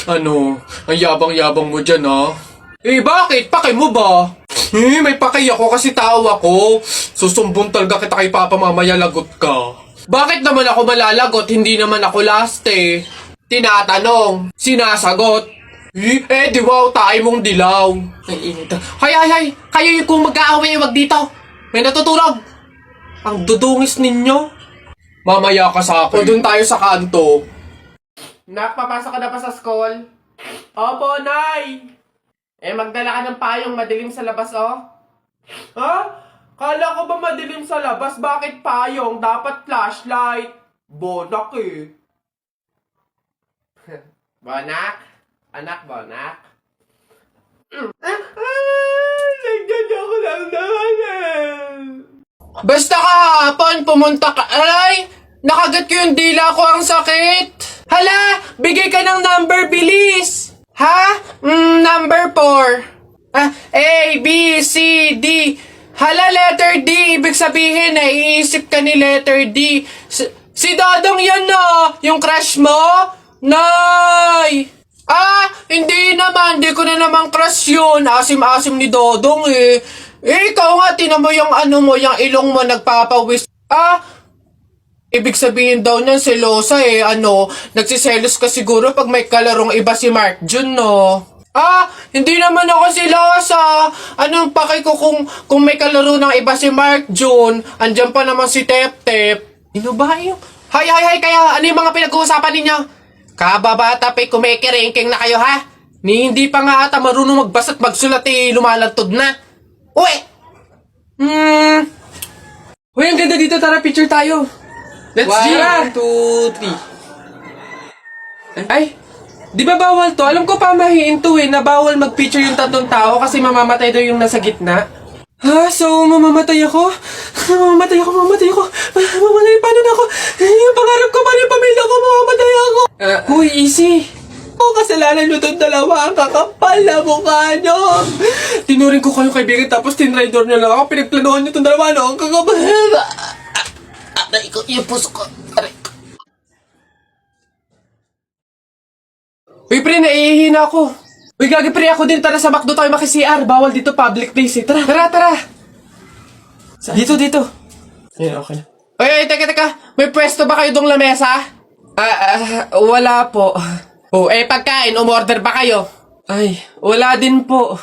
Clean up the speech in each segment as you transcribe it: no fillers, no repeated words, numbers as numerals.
Ang yabang-yabang mo dyan, ha? Eh, bakit? Pake mo ba? May pake ako kasi tao ako. Susumbong talaga kita kay Papa mamaya, lagot ka. Bakit naman ako malalagot? Hindi naman ako last eh. Tinatanong, sinasagot. Di wow, tayo mong dilaw. Ay, init. Hay, kayo yung kung mag-aaway, wag dito. May natutulog. Ang dudungis ninyo. Mamaya ka sa akin. O dun tayo sa kanto. Nak, papasok ka na pa sa school? Opo, Nay. Magdala ka ng payong, madilim sa labas, oh. Ha? Kala ko ba madilim sa labas? Bakit payong? Dapat flashlight. Bonak eh. Bonak? Anak, Bonak? Nagdala ko lang naman eh. Basta kahapon, pumunta ka. Ay! Nakagat ko yung dila ko, ang sakit. Hala! Bigay ka ng number, bilis! Ha? Number 4. A, B, C, D. Hala, letter D. Ibig sabihin, naiisip ka ni letter D. Si Dodong yan, no? Yung crush mo? Nay! Hindi naman. Hindi ko na naman crush yun. Asim-asim ni Dodong eh. Ikaw nga, tinan mo yung yung ilong mo nagpapawis. Ibig sabihin daw niyan, selosa eh. Nagsiselos ka siguro pag may kalarong iba si Mark Jun, no? Hindi naman ako selosa. Anong paki ko kung may kalaro ng iba si Mark Jun? Andyan pa naman si Tep Tep. Ano ba yung? Hay, kaya ano yung mga pinag-uusapan ninyo? Kababata pa kumikiringking na kayo, ha? Hindi pa nga ata marunong magbasa at magsulat eh, lumalantod na. Uy! Uy, ang ganda dito, tara picture tayo. Let's G! 1, 2, 3. Ay, di ba bawal to? Alam ko pamahiin to na bawal mag-picture yung tatlong tao kasi mamamatay daw yung nasa gitna. So mamamatay ako? Mamamatay ako. Mamamatay, paano na ako? Yung pangarap ko, paano yung pamilya ko? Mamamatay ako. Uy, easy. Kasalanan nyo itong dalawa, ang kakapal na mukha nyo. Tinuring ko kayo kaibigan tapos tinraidor nyo lang ako. Pinagplanuhan nyo itong dalawa, no? Ang kakapal. Aray ko, yung puso ko. Aray ko. Uy, pre, naihihina ako. Uy, gagi, pre, ako din. Tara sa McDo tayo maki-CR. Bawal dito, public place eh. Tara. Dito. Ayan, okay na. Uy, teka. May pwesto ba kayo dong lamesa? Wala po. Pagkain, umorder ba kayo? Ay, wala din po.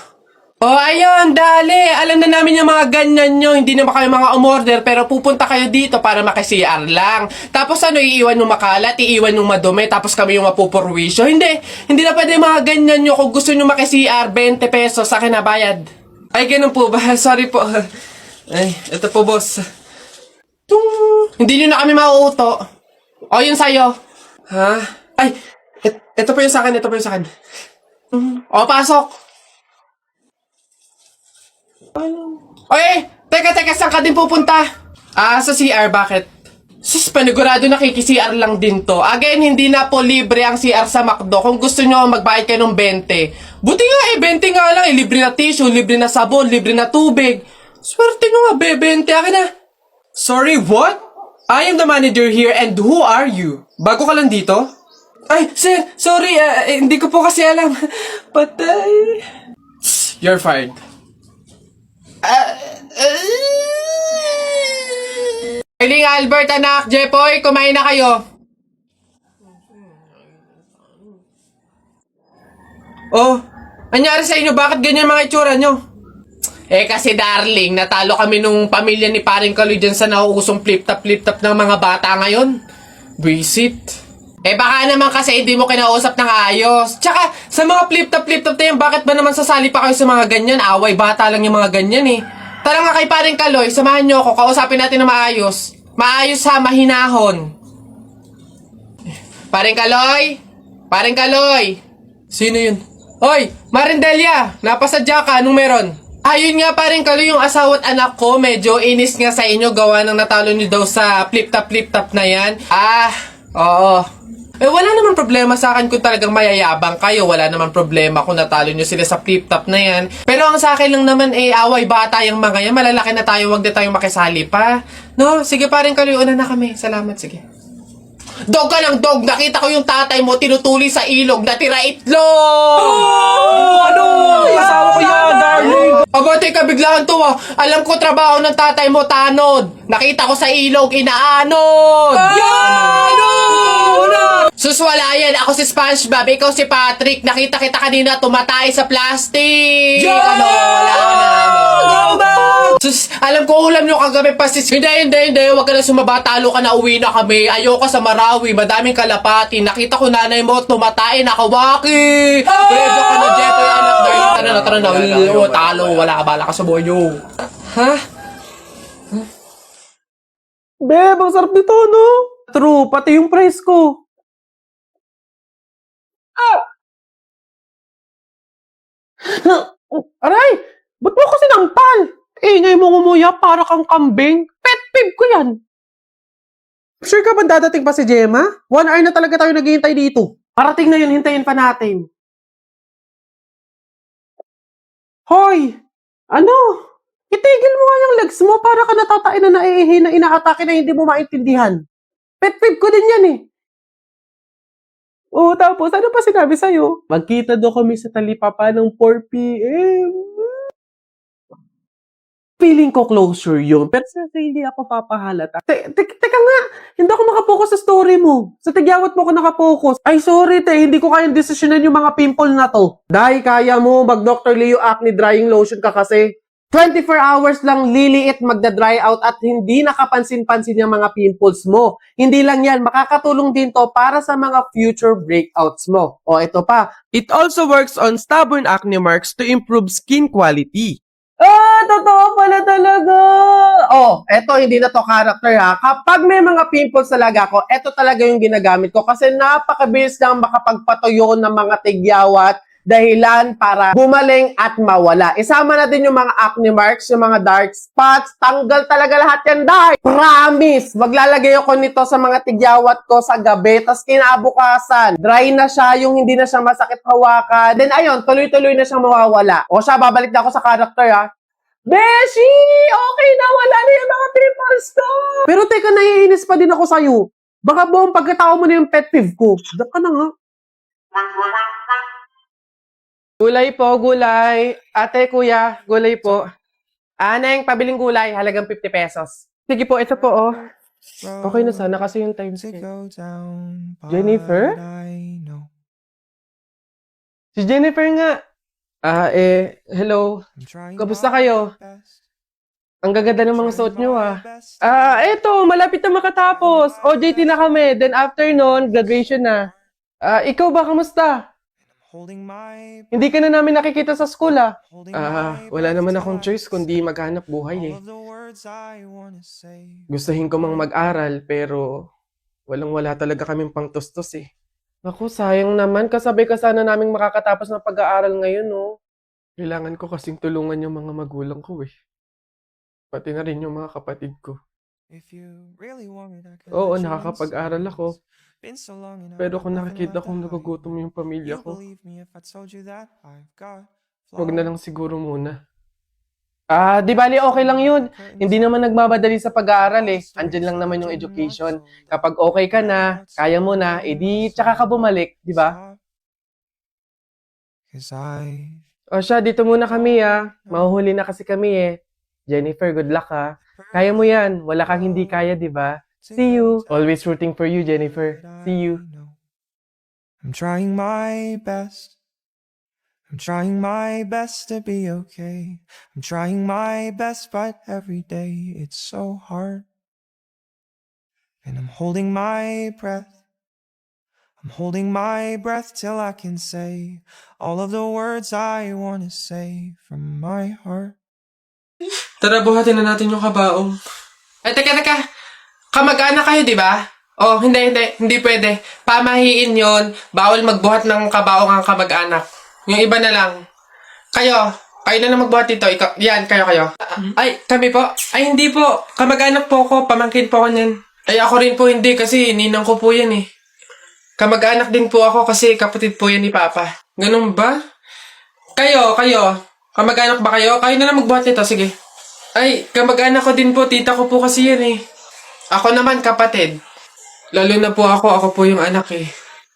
Ayun, dali. Alam na namin yung mga ganyan nyo. Hindi naman kayo mga umorder, pero pupunta kayo dito para maki-CR lang. Tapos iiwan yung makalat, iiwan yung madumi, tapos kami yung mapupurwisyo. Hindi na pwede mga ganyan nyo. Kung gusto nyo maki-CR, 20 pesos, sa akin na bayad. Ay, ganun po ba? Sorry po. Ay, ito po, boss. Hindi nyo na kami mauuto. Yun sa'yo. Ha? Ay, ito po yung sa akin. Pasok. Teka, saan ka din pupunta? Sa CR, bakit? Sus, panigurado nakiki-CR lang din to. Again, hindi na po libre ang CR sa McDo. Kung gusto nyo, magbayad kayo ng 20. Buti nga 20 nga lang. Libre na tissue, libre na sabon, libre na tubig. Swerte nyo nga, 20. Akin na. Sorry, what? I am the manager here and who are you? Bago ka lang dito? Ay, sir, sorry, hindi ko po kasi alam. Patay. You're fired. Eiling, Albert, anak, Jepoy, kumain na kayo. Anyari sa inyo? Bakit ganyan mga itsura nyo? Kasi darling, natalo kami nung pamilya ni paring Kaloy dyan sa nauusong flip-top ng mga bata ngayon. Visit. Baka naman kasi hindi mo kinausap ng ayos. Tsaka, sa mga flip-top na yan, bakit ba naman sasali pa kayo sa mga ganyan? Away, bata lang yung mga ganyan eh. Tara nga kay paring Kaloy, samahan nyo ako, kausapin natin na maayos. Maayos ha, mahinahon. Paring Kaloy! Sino yun? Hoy, Marindelia, napasadya ka, anong meron? Ayun nga paring Kaloy, yung asawa at anak ko, medyo inis nga sa inyo, gawa ng natalo nyo daw sa flip-top na yan. Oo. Wala naman problema sa akin kung talagang mayayabang kayo. Wala naman problema kung natalo nyo sila sa flip-top na yan. Pero ang sa akin lang naman away bata yung mga yan. Malalaki na tayo, wag na tayong makisali pa. No? Sige paring Kaloy, una na kami. Salamat, sige. Dog ka ng dog! Nakita ko yung tatay mo tinutuli sa ilog na tira itlog! Ano? Asawa ko yan, darling! Aba, teka, biglaan to ah. Alam ko trabaho ng tatay mo, tanod. Nakita ko sa ilog, inaanod. Ano? Sus, wala yan. Ako si SpongeBob, ikaw si Patrick. Nakita kita kanina tumatay sa plastic. Ano? Wala na. Sus, alam ko ulam nyo kagabi pasis. Hindi. Huwag ka na sumaba. Talo ka na, uwi na kami. Ayoko sa Marawi. Madaming kalapati. Nakita ko nanay mo tumatay. Nakawaki. Pwede ka na, Jeff. Ay, anak. Tara na. Talo. Wala ka, bala ka sa buhay nyo. Ha? Beb, ang sarap nito, no? True, pati yung price ko. Aray! Ba't mo ako sinampal? Ingay mo ngumuya para kang kambing. Pet peeve ko yan. Sure ka ba dadating pa si Gemma? 1 hour na talaga tayo naghihintay dito. Parating na yun, hintayin pa natin. Hoy! Ano? Itigil mo nga yung legs mo para ka natatain na naiihi na inaatake na hindi mo maintindihan. Pet peeve ko din yan eh. Oo, tapos ano pa sinabi sa'yo? Magkita daw kami sa Talipapa ng 4 p.m. Feeling ko closure yun, pero sa hindi ako papahalata. Teka nga, hindi ako makapokus sa story mo. Sa tigyawat mo ako nakapokus. Ay, sorry hindi ko kayang desisyonan yung mga pimple na to. Dahil kaya mo mag-Dr. Leo Acne Drying Lotion ka kasi 24 hours lang liliit magda-dry out at hindi nakapansin-pansin yung mga pimples mo. Hindi lang yan, makakatulong din to para sa mga future breakouts mo. O ito pa, it also works on stubborn acne marks to improve skin quality. Totoo pala talaga. Eto hindi na to character ha. Kapag may mga pimples talaga ako, eto talaga yung ginagamit ko kasi napakabilis lang makapagpatuyo ng mga tigyawat dahilan para bumaling at mawala. Isama na din yung mga acne marks, yung mga dark spots, tanggal talaga lahat yan, dahil promise, maglalagay ako nito sa mga tigyawat ko sa gabi, tas kinabukasan, dry na siya, yung hindi na siya masakit hawakan, then ayun, tuloy-tuloy na siyang mawawala. O siya, babalik na ako sa character ha. Beshi! Okay na, wala na yung mga pimples ko! Pero teka, naiinis pa din ako sa'yo. Baka buong pagkatao mo na yung pet peeve ko. Diyan ka na nga. Gulay po, gulay. Ate, kuya, gulay po. Aneng, pabiling gulay, halagang 50 pesos. Sige po, ito po, oh. Okay na sana kasi yung time check. Jennifer? Si Jennifer nga. Hello. Kamusta kayo? Ang gaganda ng mga suot nyo, ah. Eto, malapit na makatapos. OJT na kami. Then after nun, graduation na. Ikaw ba, kamusta? Hindi ka na namin nakikita sa school, ah. Wala naman akong choice kundi maghanap buhay, eh. Gustuhin ko mang mag-aral, pero walang-wala talaga kaming pangtustos, eh. Naku, sayang naman. Kasabay ka sana naming makakatapos ng pag-aaral ngayon, no? Kailangan ko kasing tulungan yung mga magulang ko, eh. Pati na rin yung mga kapatid ko. Oo, nakakapag-aral ako. Pero kung nakikita kong nagugutom yung pamilya ko, wag na lang siguro muna. Di bali, okay lang yun. Hindi naman nagmamadali sa pag-aaral eh. Andyan lang naman yung education. Kapag okay ka na, kaya mo na, edi tsaka ka bumalik, di ba? O siya, dito muna kami Mahuhuli na kasi kami eh. Jennifer, good luck ha. Kaya mo yan. Wala kang hindi kaya, di ba? See you. Always rooting for you, Jennifer. See you. I'm trying my best. I'm trying my best to be okay. I'm trying my best, but every day it's so hard. And I'm holding my breath. I'm holding my breath till I can say all of the words I want to say from my heart. Tara, buhatin na natin yung kabaong. Ay, teka. Kamag-anak kayo, di ba? Oh, hindi pwede. Pamahiin yon. Bawal magbuhat ng kabaong ang kamag-anak. Yung iba na lang. Kayo na lang magbuhat dito. Kayo. Ay, kami po. Ay, hindi po. Kamag-anak po ko. Pamangkin po ko niyan. Ay, ako rin po hindi kasi ninang ko po yan eh. Kamag-anak din po ako kasi kapatid po yan ni Papa. Ganun ba? Kayo. Kamag-anak ba kayo? Kayo na lang magbuhat nito. Sige. Ay, kamag-anak ko din po. Tita ko po kasi yan eh. Ako naman kapatid. Lalo na po ako po yung anak eh.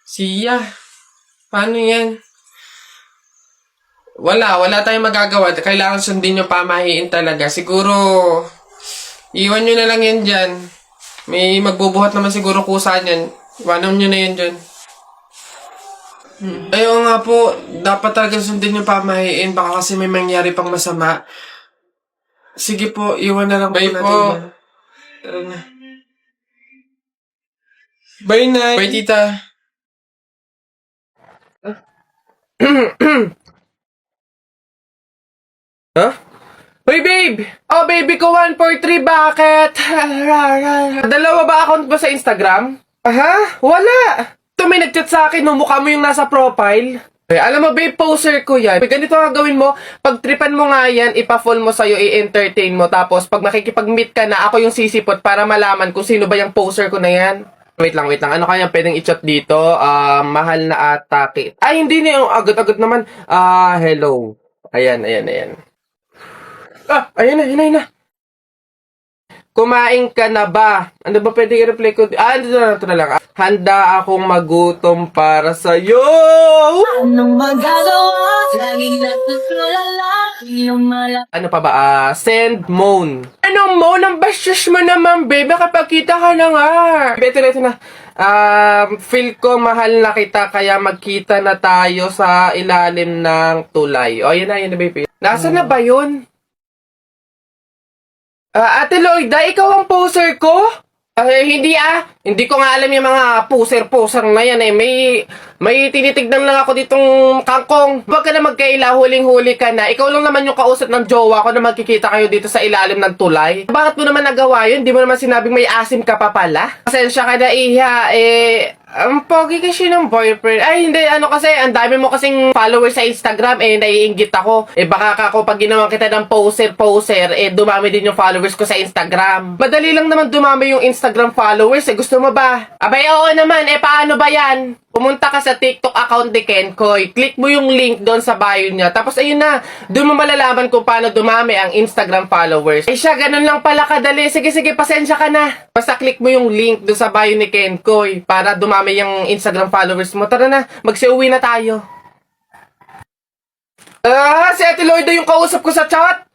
Siya, paano yan? Wala tayong magagawa. Kailangan sundin yung pamahiin talaga. Siguro, iwan nyo na lang yan dyan. May magbubuhat naman siguro kusa niyan. Iwanan nyo na yan dyan. Ayaw nga po, dapat talaga sundin yung pamahiin. Baka kasi may mangyari pang masama. Sige po, iwan na lang po natin. Po. Tara na. Bye, Nay. Bye, Tita. Huh? Hoy, babe! Oh, baby ko, 143, bakit? Dalawa ba account ba sa Instagram? Aha? Wala! Ito may nag-chat sa akin, no? Mukha mo yung nasa profile. Eh, alam mo, babe, poser ko yan. Ganito ang gawin mo, pag-tripan mo nga yan, ipa-fall mo sa'yo, i-entertain mo, tapos pag makikipag-meet ka na, ako yung sisipot para malaman kung sino ba yung poser ko na yan. Wait lang. Ano kaya pwedeng i-chat dito? Mahal na atake. Ay, hindi na yung agad-agad naman. Hello. Ayan. Ayun na. Kumain ka na ba? Ano ba pwede i-reply ko? Ito na lang. Handa akong magutom para sa'yo! Anong magagawa? Laging natutulala iyong malap. Ano pa ba? Send moan. Anong moan? Ang bastos mo naman, babe. Nakapagkita ka na nga. Ito na. Feel ko mahal na kita kaya magkita na tayo sa ilalim ng tulay. O, yun na, babe. Nasaan na ba yun? Ate Lloyda, ikaw ang poser ko? Hindi Hindi ko nga alam yung mga poser na yan eh. May tinitignan lang ako ditong kangkong. Huwag ka na magkaila, huling-huli ka na. Ikaw lang naman yung kausap ng jowa ko na magkikita kayo dito sa ilalim ng tulay. Bakit mo naman nagawa yun? Di mo naman sinabing may asim ka pa pala? Pasensya ka na, Iha. Ang pogi kasi ng boyfriend. Ay, hindi. Kasi, ang dami mo kasing followers sa Instagram. Naiinggit ako. Baka ako pag ginawa kita ng poser, dumami din yung followers ko sa Instagram. Madali lang naman dumami yung Instagram followers. Gusto mo ba? Abay, oo naman. Paano ba yan? Pumunta ka sa TikTok account ni Kenkoy. Click mo yung link doon sa bio niya. Tapos ayun na, doon mo malalaman kung paano dumami ang Instagram followers. Siya, ganun lang pala kadali. Sige, pasensya ka na. Basta click mo yung link doon sa bio ni Kenkoy para dumami yung Instagram followers mo. Tara na, magsiuwi na tayo. Si Ate Lloyda yung kausap ko sa chat.